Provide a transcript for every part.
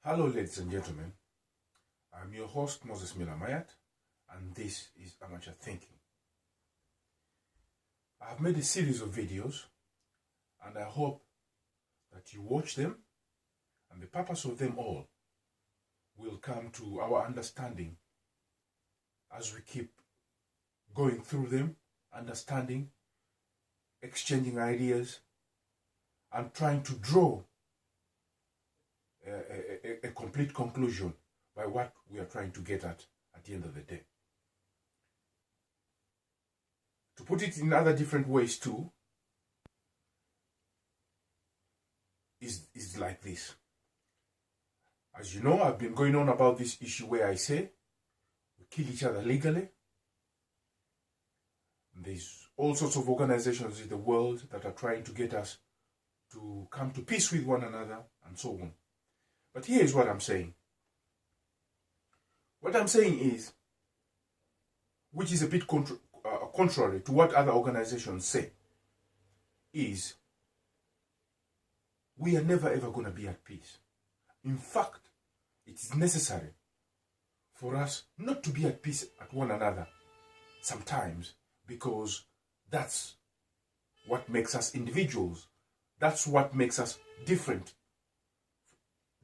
Hello, ladies and gentlemen. I'm your host, Moses Milamayat, and this is Amateur Thinking. I have made a series of videos, and I hope that you watch them, and the purpose of them all will come to our understanding as we keep going through them, understanding, exchanging ideas, and trying to draw a complete conclusion by what we are trying to get at the end of the day. To put it in other different ways too, is like this. As you know, I've been going on about this issue where I say we kill each other legally. There's all sorts of organizations in the world that are trying to get us to come to peace with one another and so on. But here's what I'm saying. What I'm saying is, which is a bit contrary to what other organizations say, is we are never ever going to be at peace. In fact, it is necessary for us not to be at peace at one another sometimes, because that's what makes us individuals. That's what makes us different.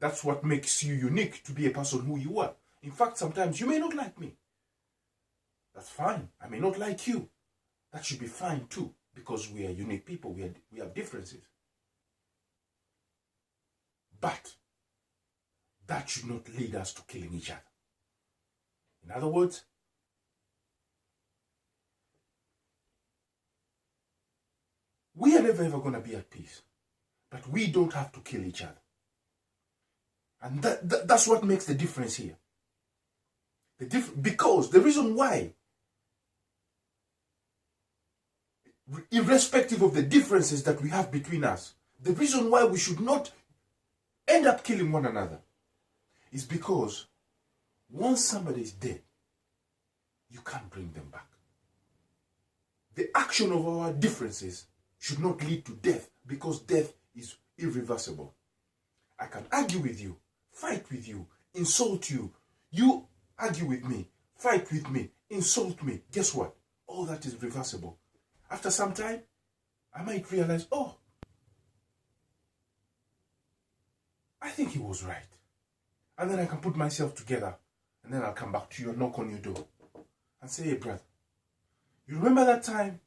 That's what makes you unique to be a person who you are. In fact, sometimes you may not like me. That's fine. I may not like you. That should be fine too, because we are unique people. We have differences. But that should not lead us to killing each other. In other words, we are never ever going to be at peace. But we don't have to kill each other. And that's what makes the difference here. Because the reason why, irrespective of the differences that we have between us, the reason why we should not end up killing one another is because once somebody is dead, you can't bring them back. The action of our differences should not lead to death, because death is irreversible. I can argue with you, fight with you, insult you. You argue with me, fight with me, insult me. Guess what? All that is reversible. After some time, I might realize, oh, I think he was right. And then I can put myself together, and then I'll come back to you and knock on your door and say, hey, brother, you remember that time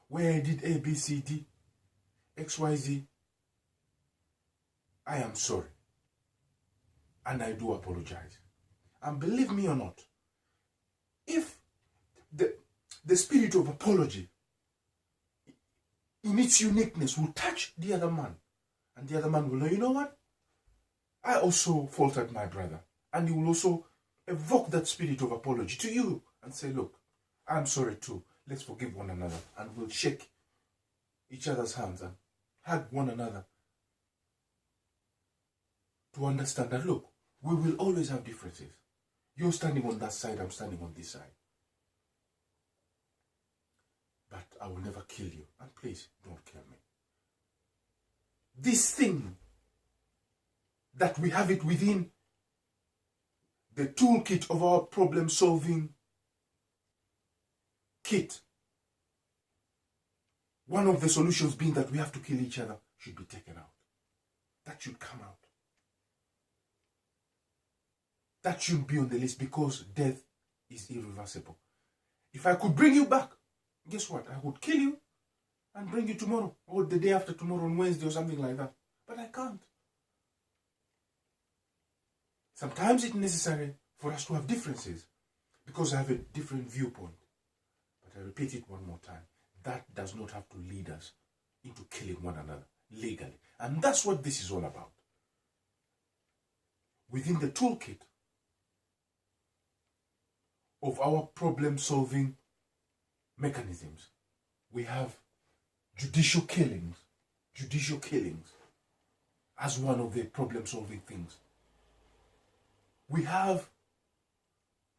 where I did A, B, C, D, X, Y, Z? I am sorry. And I do apologize. And believe me or not, if the spirit of apology in its uniqueness will touch the other man, and the other man will know, you know what? I also faulted my brother. And he will also evoke that spirit of apology to you and say, look, I'm sorry too. Let's forgive one another. And we'll shake each other's hands and hug one another to understand that, look, we will always have differences. You're standing on that side, I'm standing on this side. But I will never kill you. And please, don't kill me. This thing, that we have it within the toolkit of our problem-solving kit, one of the solutions being that we have to kill each other, should be taken out. That should come out. That shouldn't be on the list, because death is irreversible. If I could bring you back, guess what? I would kill you and bring you tomorrow, or the day after tomorrow, on Wednesday or something like that. But I can't. Sometimes it's necessary for us to have differences, because I have a different viewpoint. But I repeat it one more time. That does not have to lead us into killing one another legally. And that's what this is all about. Within the toolkit of our problem-solving mechanisms, we have judicial killings as one of the problem-solving things. We have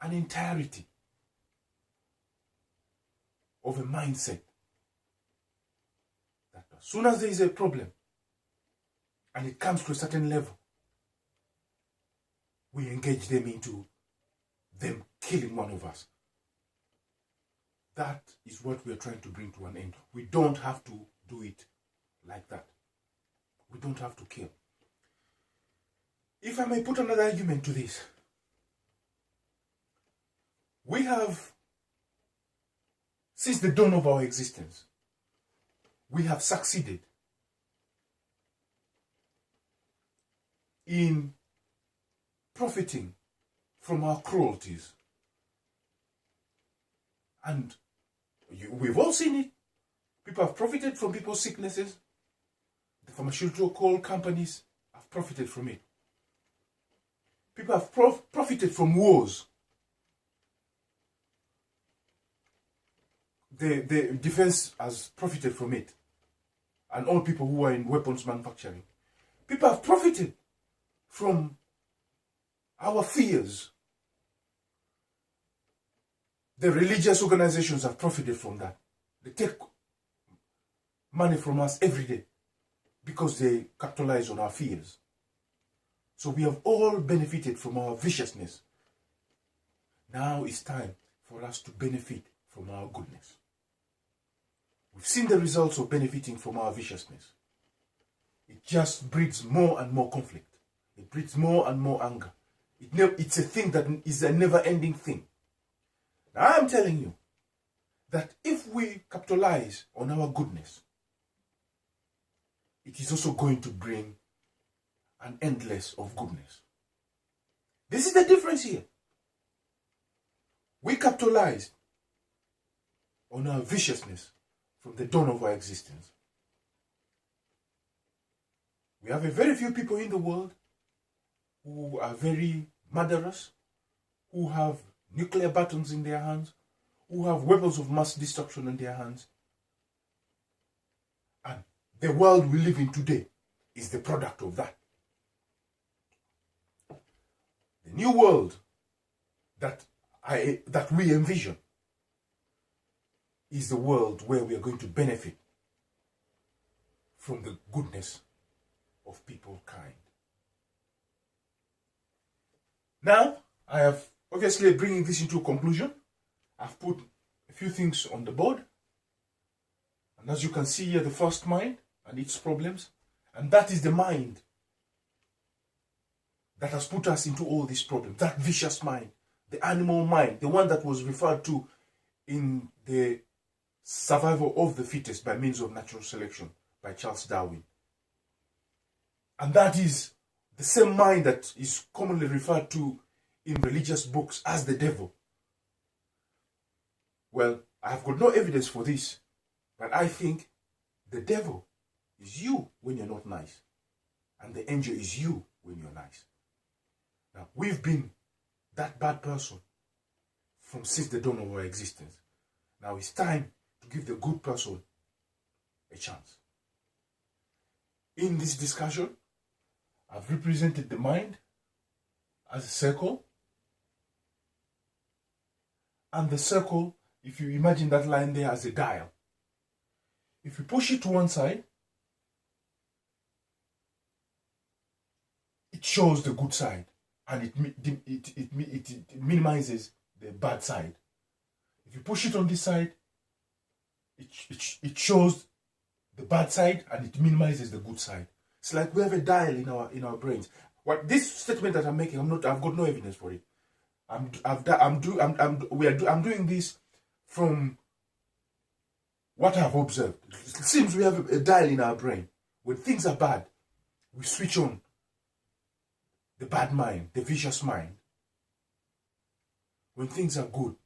an entirety of a mindset that as soon as there is a problem and it comes to a certain level, we engage them into them killing one of us. That is what we are trying to bring to an end. We don't have to do it like that. We don't have to kill. If I may put another argument to this, we have, since the dawn of our existence, we have succeeded in profiting from our cruelties. And we've all seen it. People have profited from people's sicknesses. The pharmaceutical companies have profited from it. People have profited from wars. The defense has profited from it. And all people who are in weapons manufacturing. People have profited from our fears. The religious organizations have profited from that. They take money from us every day because they capitalize on our fears. So we have all benefited from our viciousness. Now it's time for us to benefit from our goodness. We've seen the results of benefiting from our viciousness. It just breeds more and more conflict. It breeds more and more anger. It's a thing that is a never-ending thing. Now I'm telling you that if we capitalize on our goodness, it is also going to bring an endless of goodness. This is the difference here. We capitalized on our viciousness from the dawn of our existence. We have a very few people in the world who are very murderous, who have nuclear weapons in their hands, who have weapons of mass destruction in their hands. And the world we live in today is the product of that. The new world that we envision is the world where we are going to benefit from the goodness of people kind. Now, I have obviously bringing this into a conclusion. I've put a few things on the board. And as you can see here, the first mind and its problems. And that is the mind that has put us into all these problems. That vicious mind, the animal mind, the one that was referred to in the Survival of the Fittest by Means of Natural Selection by Charles Darwin. And that is the same mind that is commonly referred to in religious books as the devil. Well, I have got no evidence for this, but I think the devil is you when you're not nice, and the angel is you when you're nice. Now, we've been that bad person since the dawn of our existence. Now it's time to give the good person a chance. In this discussion, I've represented the mind as a circle. And the circle, if you imagine that line there as a dial, if you push it to one side, it shows the good side and it minimizes the bad side. If you push it on this side, it shows the bad side and it minimizes the good side. It's like we have a dial in our brains. What this statement that I'm making, I've got no evidence for it. I'm doing this from what I've observed. It seems we have a dial in our brain. When things are bad, we switch on the bad mind, the vicious mind. When things are good,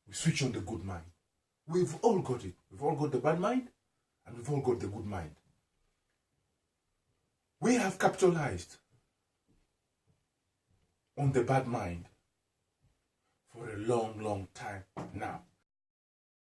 we switch on the good mind. We've all got it. We've all got the bad mind and we've all got the good mind. We have capitalized on the bad mind for a long, long time now.